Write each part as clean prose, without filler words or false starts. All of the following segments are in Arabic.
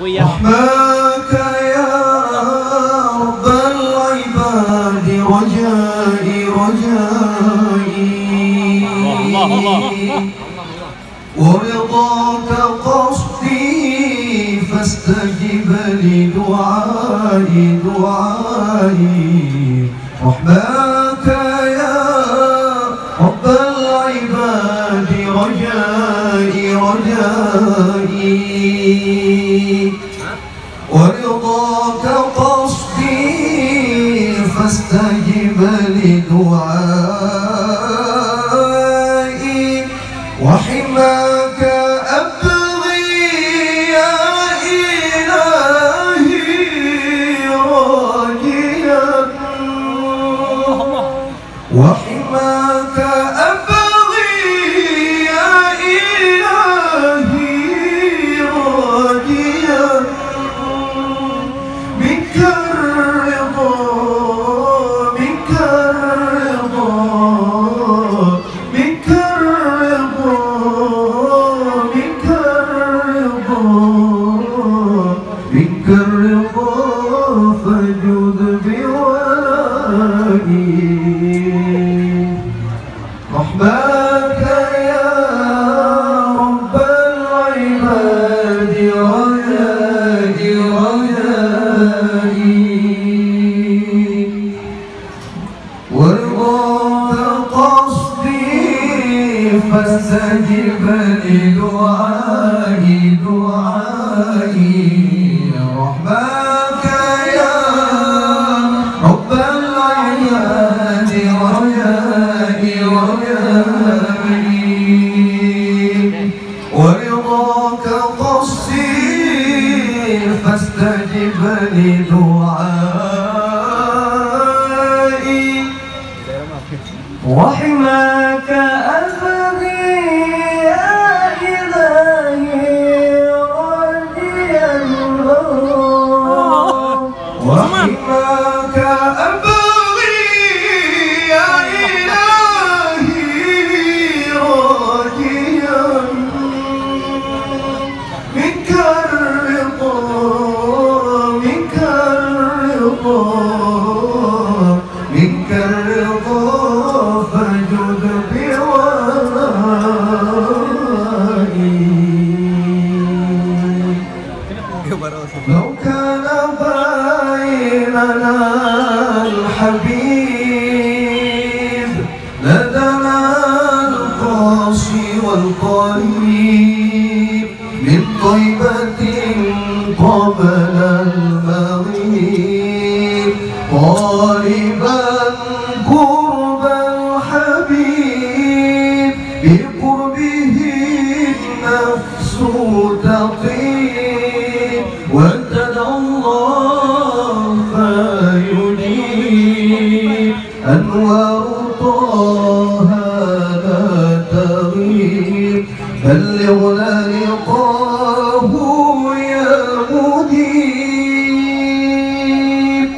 رحماك يا رب العباد رجائي ورضاك قصدي فاستجب لدعائي رحماك يا رب العباد رجائي ورضاك قصدي فاستجب لدعائي وحماك أبغي يا إلهي راجيا وحماك أبغي يا إلهي راجيا منك الرضا منك الرضا منك الرضا منك الرضا منك الرضا فجد بولائي رحماك يا رب العباد ورضاك قصدي فاستجب لدعائي رحماك يا رب العباد ورضاك قصدي فاستجب لدعائي وحماك أبغي يا إلهي راجيا وحماك أبغي يا إلهي راجيا منك الرضا منك الرضا منك الرضا فجد بولائي لو كان بيننا الحبيب لدنا القاصي والقريب من طيبة قبل المغيب طالبا قرب الحبيب بقربه النفس تطيب وتدعو الله فيجيب أنوار طه لا تغيب بلغنا لقاه يا مجيب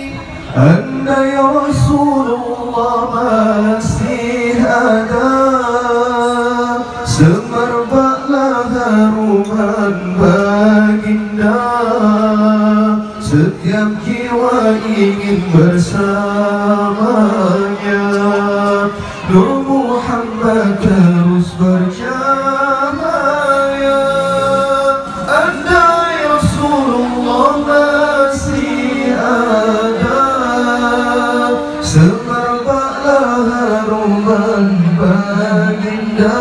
أن يا رسول الله مسيحنا semar baklah haruman baginda setiap jiwa ingin bersamanya Nur Muhammad terus bercahaya andai Rasulullah masih ada semar baklah haruman baginda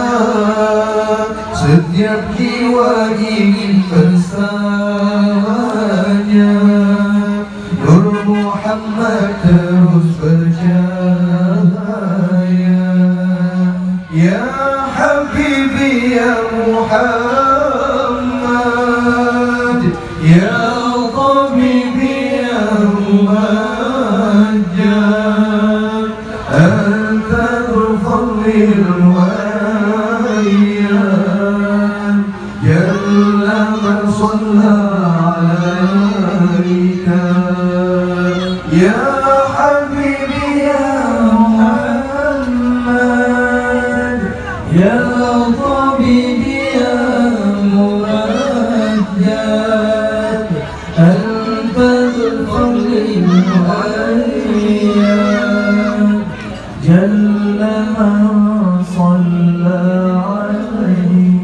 setiap jiwa ingin bersamanya Nur Muhammad terus bercahaya Ya Habibi ya Muhammad Ya Tabibi ya Mumajjad Anta Dhul-Fadlil جل من صلى عليك يا حبيبي يا محمد يا طبيبي يا ممجد أنت الفضل المؤيد جل من صلى عليه.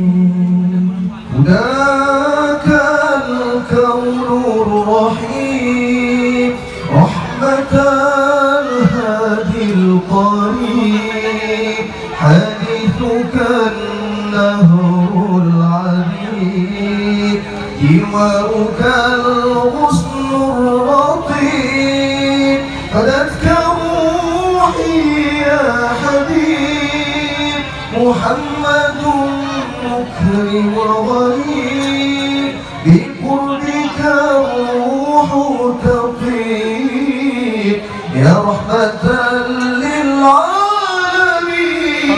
هداك الكون الرحيم رحمة الهادي القريب حديثك النهر العديد جوارك الغصن الرطيب فدتك روحي يا حبيب محمد مكرم وغريب بقربك الروح تطيب يا رحمة للعالمين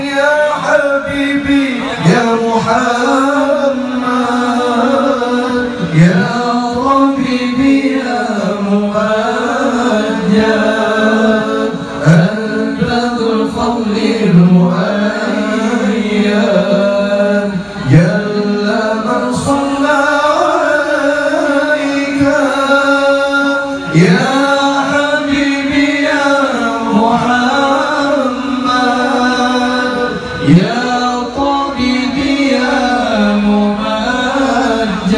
يا حبيبي يا محمد يا طبيبي يا مؤيد أنت ذو الفضل المؤيد جل من صلى عليك يا حبيبي يا محمد يا طبيبي يا ممجد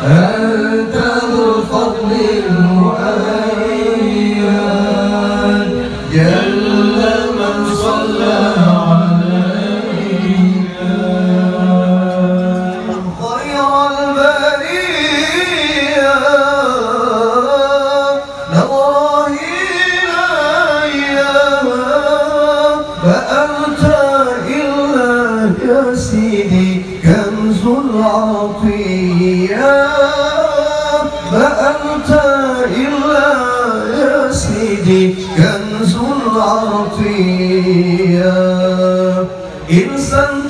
أنت ذو الفضل المؤيد جل من صلى عليك خير البرية نظر إلي فأنت إلا يا سيدي كنز العطية فأنت إلا يا سيدي كنز العطية إنسان